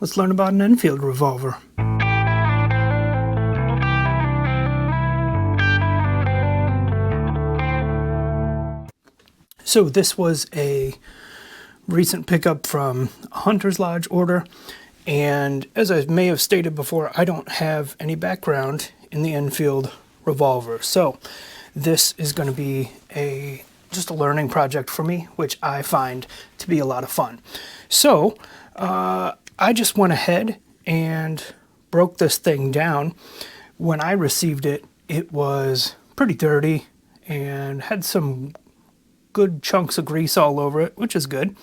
let's learn about an Enfield Revolver. So this was a recent pickup from a Hunter's Lodge order, and as I may have stated before, I don't have any background in the Enfield Revolver, so this is going to be just a learning project for me, which I find to be a lot of fun. So I just went ahead and broke this thing down. When I received it, it was pretty dirty and had some good chunks of grease all over it, which is good.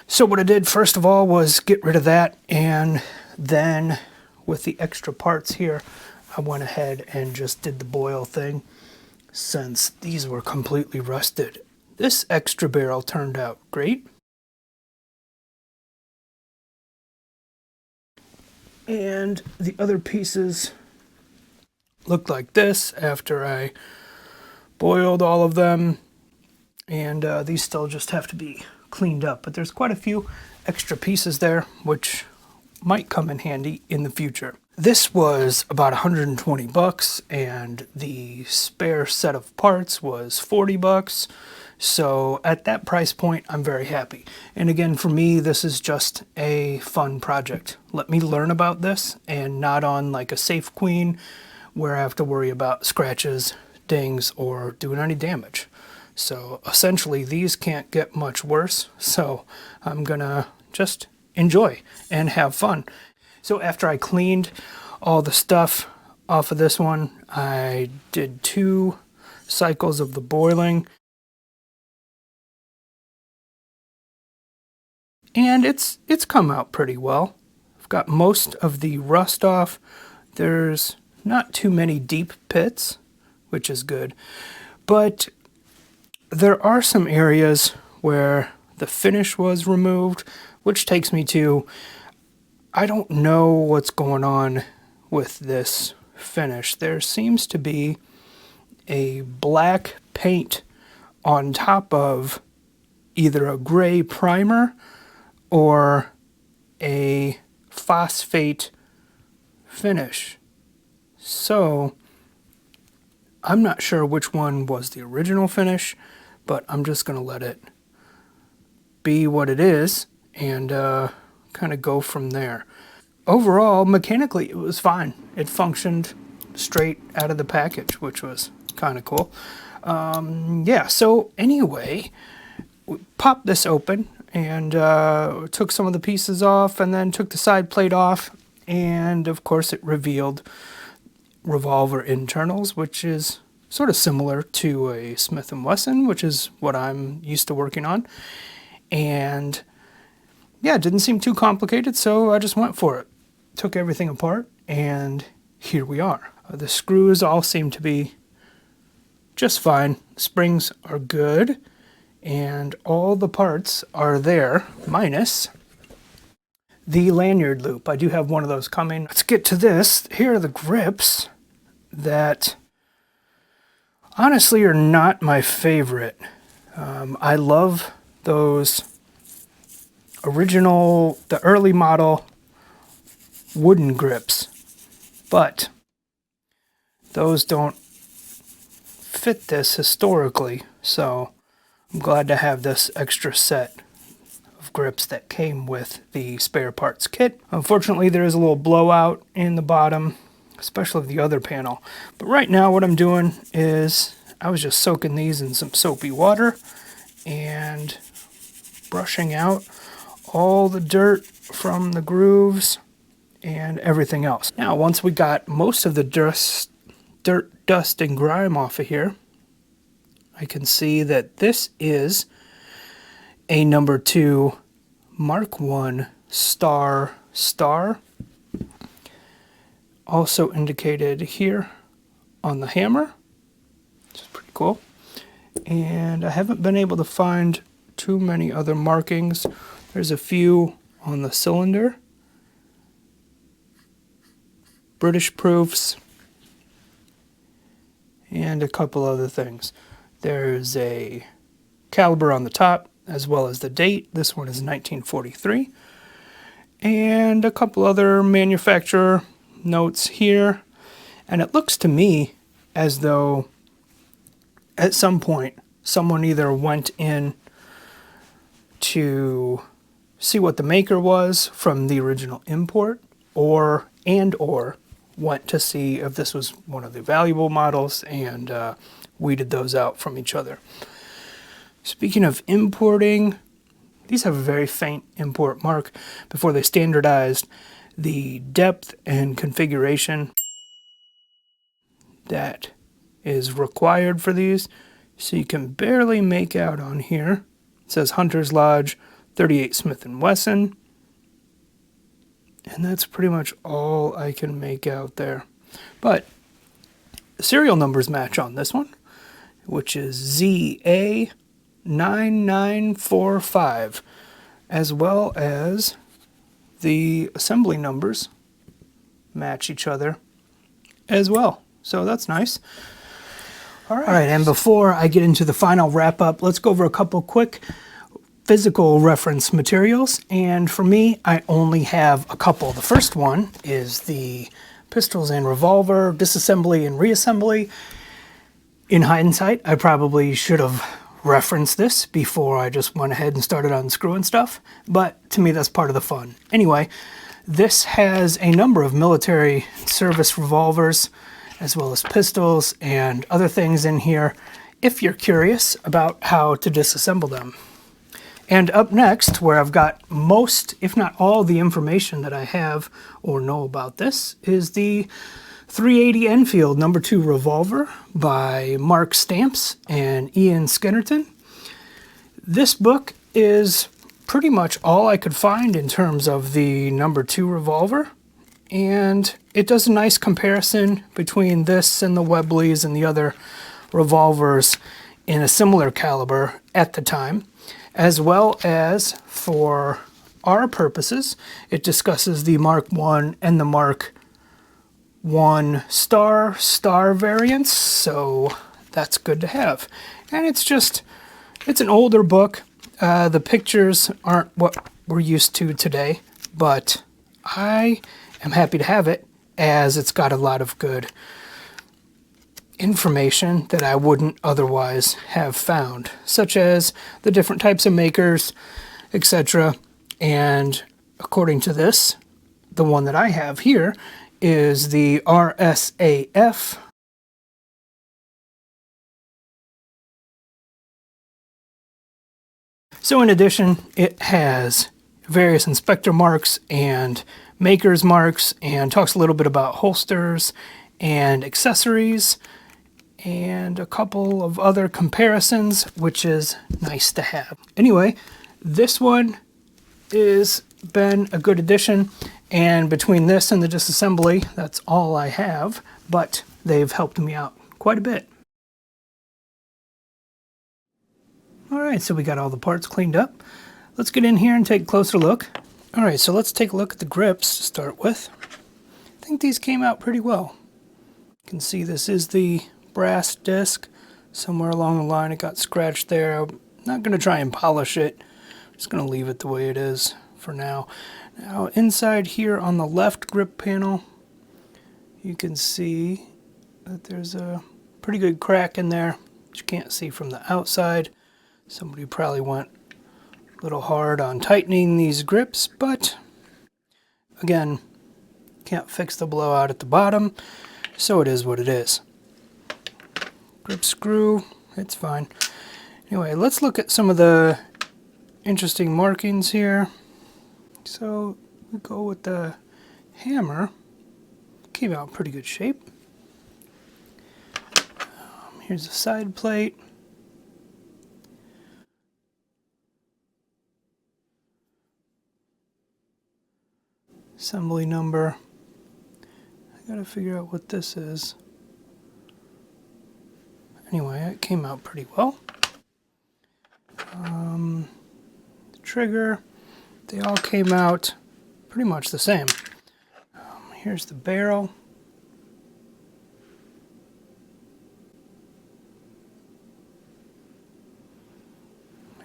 So what I did first of all was get rid of that, and then with the extra parts here, I went ahead and just did the boil thing since these were completely rusted. This extra barrel turned out great. And the other pieces looked like this after I boiled all of them. And these still just have to be cleaned up. But there's quite a few extra pieces there, which might come in handy in the future. This was about 120 bucks, and the spare set of parts was 40 bucks. So at that price point, I'm very happy. And again, for me, this is just a fun project. Let me learn about this, and not on like a Safe Queen where I have to worry about scratches, dings, or doing any damage. So essentially, these can't get much worse. So I'm gonna just enjoy and have fun. So after I cleaned all the stuff off of this one, I did 2 cycles of the boiling. And it's come out pretty well. I've got most of the rust off. There's not too many deep pits, which is good. But there are some areas where the finish was removed, which takes me to, I don't know what's going on with this finish. There seems to be a black paint on top of either a gray primer or a phosphate finish. So I'm not sure which one was the original finish, but I'm just going to let it be what it is and kind of go from there. Overall, mechanically, it was fine. It functioned straight out of the package, which was kind of cool. Yeah, so anyway, we popped this open and took some of the pieces off, and then took the side plate off, and of course it revealed revolver internals, which is sort of similar to a Smith & Wesson, which is what I'm used to working on. And yeah, it didn't seem too complicated, so I just went for it. Took everything apart, and here we are. The screws all seem to be just fine. Springs are good, and all the parts are there, minus the lanyard loop. I do have one of those coming. Let's get to this. Here are the grips that honestly are not my favorite. I love those original, the early model wooden grips, but those don't fit this historically, so I'm glad to have this extra set of grips that came with the spare parts kit. Unfortunately, there is a little blowout in the bottom, especially the other panel. But right now what I'm doing is I was just soaking these in some soapy water and brushing out all the dirt from the grooves and everything else. Now, once we got most of the dirt, dust, and grime off of here, I can see that this is a number 2 Mark 1 star. Also indicated here on the hammer, which is pretty cool. And I haven't been able to find too many other markings. There's a few on the cylinder. British proofs, and a couple other things. There's a caliber on the top, as well as the date. This one is 1943. and a couple other manufacturer notes here. And it looks to me as though at some point someone either went in to see what the maker was from the original import, or went to see if this was one of the valuable models and weeded those out from each other. Speaking of importing, these have a very faint import mark before they standardized the depth and configuration that is required for these. So you can barely make out on here. It says Hunter's Lodge 38 Smith & Wesson. And that's pretty much all I can make out there. But the serial numbers match on this one, which is ZA9945, as well as the assembly numbers match each other as well. So that's nice. All right, and before I get into the final wrap up, let's go over a couple quick physical reference materials. And for me, I only have a couple. The first one is the Pistols and Revolver disassembly and reassembly. In hindsight, I probably should have referenced this before I just went ahead and started unscrewing stuff, but to me that's part of the fun. Anyway, this has a number of military service revolvers as well as pistols and other things in here if you're curious about how to disassemble them. And up next, where I've got most, if not all, the information that I have or know about this, is the 380 Enfield No. 2 Revolver by Mark Stamps and Ian Skinnerton. This book is pretty much all I could find in terms of the No. 2 Revolver, and it does a nice comparison between this and the Webleys and the other revolvers in a similar caliber at the time, as well as for our purposes, it discusses the Mark I and the Mark I star variants, so that's good to have. And it's an older book. The pictures aren't what we're used to today, but I am happy to have it as it's got a lot of good information that I wouldn't otherwise have found, such as the different types of makers, etc. And according to this, the one that I have here is the RSAF. So in addition, it has various inspector marks and maker's marks, and talks a little bit about holsters and accessories and a couple of other comparisons, which is nice to have. Anyway, this one has been a good addition, and between this and the disassembly, that's all I have, but they've helped me out quite a bit. Alright, so we got all the parts cleaned up. Let's get in here and take a closer look. Alright, so let's take a look at the grips to start with. I think these came out pretty well. You can see this is the brass disc. Somewhere along the line it got scratched there. I'm not going to try and polish it. I'm just going to leave it the way it is for now. Now inside here on the left grip panel, you can see that there's a pretty good crack in there that you can't see from the outside. Somebody probably went a little hard on tightening these grips, but again, can't fix the blowout at the bottom, so it is what it is. Grip screw, it's fine. Anyway, let's look at some of the interesting markings here. So we go with the hammer. Came out in pretty good shape. Here's the side plate. Assembly number. I gotta figure out what this is. Anyway, it came out pretty well. The trigger, they all came out pretty much the same. Here's the barrel.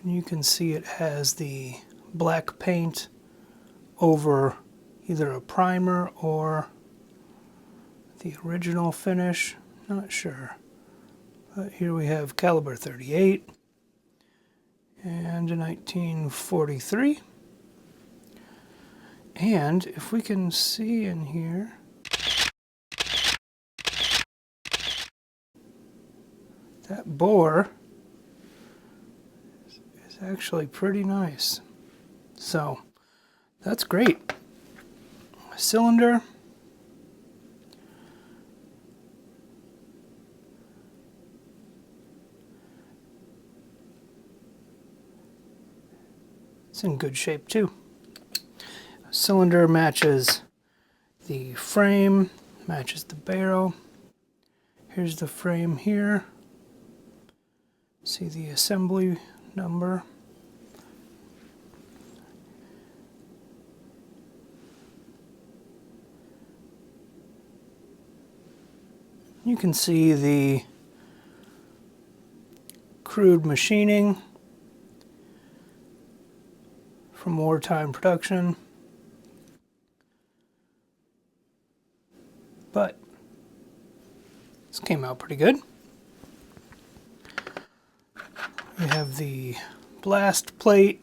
And you can see it has the black paint over either a primer or the original finish, not sure. But here we have caliber 38 and a 1943. And if we can see in here, that bore is actually pretty nice. So that's great. Cylinder. It's in good shape too. Cylinder matches the frame, matches the barrel. Here's the frame here. See the assembly number. You can see the crude machining from wartime production. But this came out pretty good. We have the blast plate,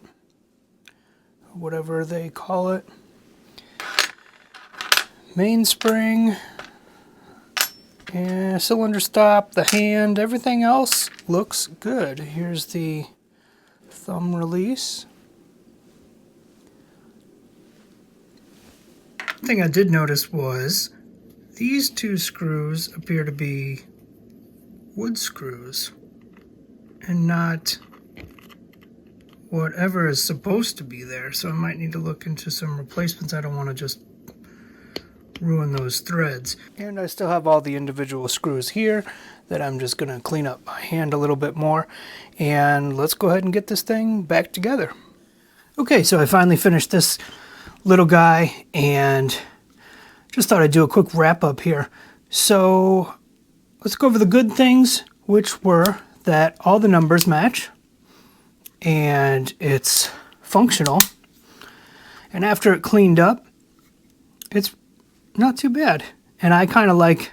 or whatever they call it. Mainspring, and cylinder stop, the hand, everything else looks good. Here's the thumb release. One thing I did notice was these two screws appear to be wood screws and not whatever is supposed to be there. So I might need to look into some replacements. I don't want to just ruin those threads. And I still have all the individual screws here that I'm just going to clean up by hand a little bit more. And let's go ahead and get this thing back together. Okay, so I finally finished this little guy and just thought I'd do a quick wrap up here. So let's go over the good things, which were that all the numbers match and it's functional. And after it cleaned up, it's not too bad. And I kind of like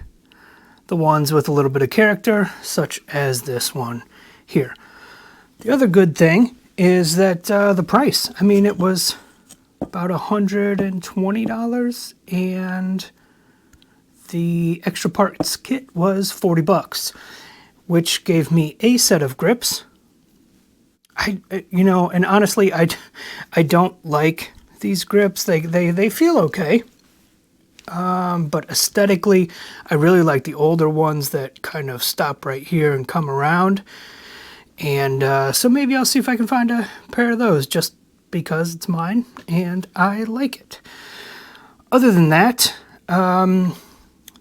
the ones with a little bit of character, such as this one here. The other good thing is that the price. I mean, it was about $120 and the extra parts kit was $40, which gave me a set of grips. And honestly, I don't like these grips. They feel okay. But aesthetically, I really like the older ones that kind of stop right here and come around. And so maybe I'll see if I can find a pair of those just because it's mine and I like it. Other than that,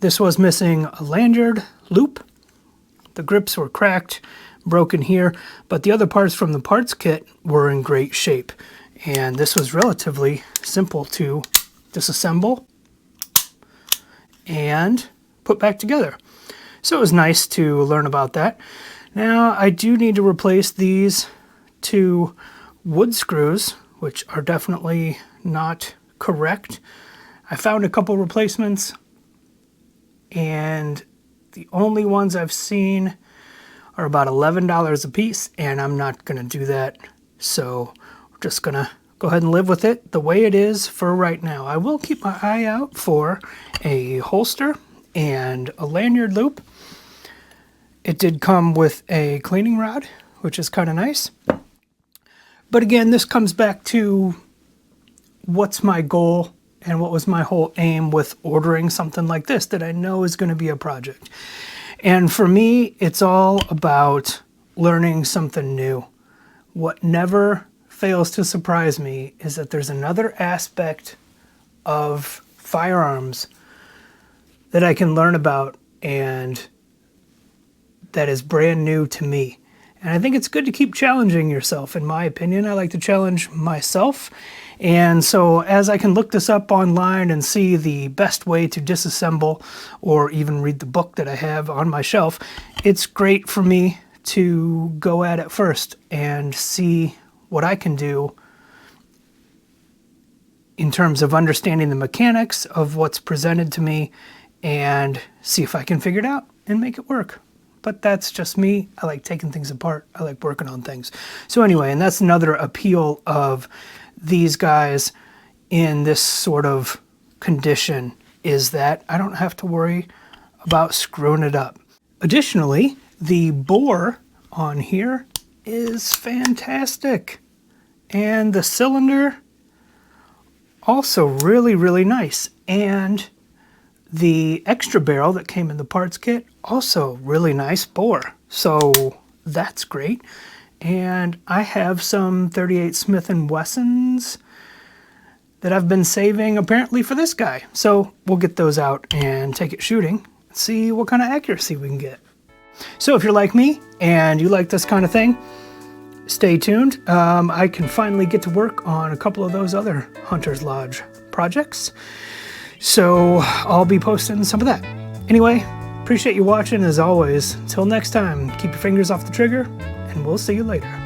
this was missing a lanyard loop. The grips were cracked, broken here, but the other parts from the parts kit were in great shape. And this was relatively simple to disassemble and put back together. So it was nice to learn about that. Now I do need to replace these two wood screws, which are definitely not correct. I found a couple replacements and the only ones I've seen are about $11 a piece, and I'm not going to do that. So we're just going to go ahead and live with it the way it is for right now. I will keep my eye out for a holster and a lanyard loop. It did come with a cleaning rod, which is kind of nice. But again, this comes back to what's my goal and what was my whole aim with ordering something like this that I know is going to be a project. And for me, it's all about learning something new. What never fails to surprise me is that there's another aspect of firearms that I can learn about and that is brand new to me. And I think it's good to keep challenging yourself. In my opinion, I like to challenge myself. And so as I can look this up online and see the best way to disassemble or even read the book that I have on my shelf, it's great for me to go at it first and see what I can do in terms of understanding the mechanics of what's presented to me and see if I can figure it out and make it work. But that's just me. I like taking things apart. I like working on things. So anyway, and that's another appeal of these guys in this sort of condition, is that I don't have to worry about screwing it up. Additionally, the bore on here is fantastic. And the cylinder, also really, really nice. And the extra barrel that came in the parts kit, also really nice bore. So that's great. And I have some 38 Smith & Wessons that I've been saving apparently for this guy. So we'll get those out and take it shooting, see what kind of accuracy we can get. So if you're like me and you like this kind of thing, stay tuned. I can finally get to work on a couple of those other Hunter's Lodge projects. So I'll be posting some of that. Anyway, appreciate you watching as always. Until next time, keep your fingers off the trigger, and we'll see you later.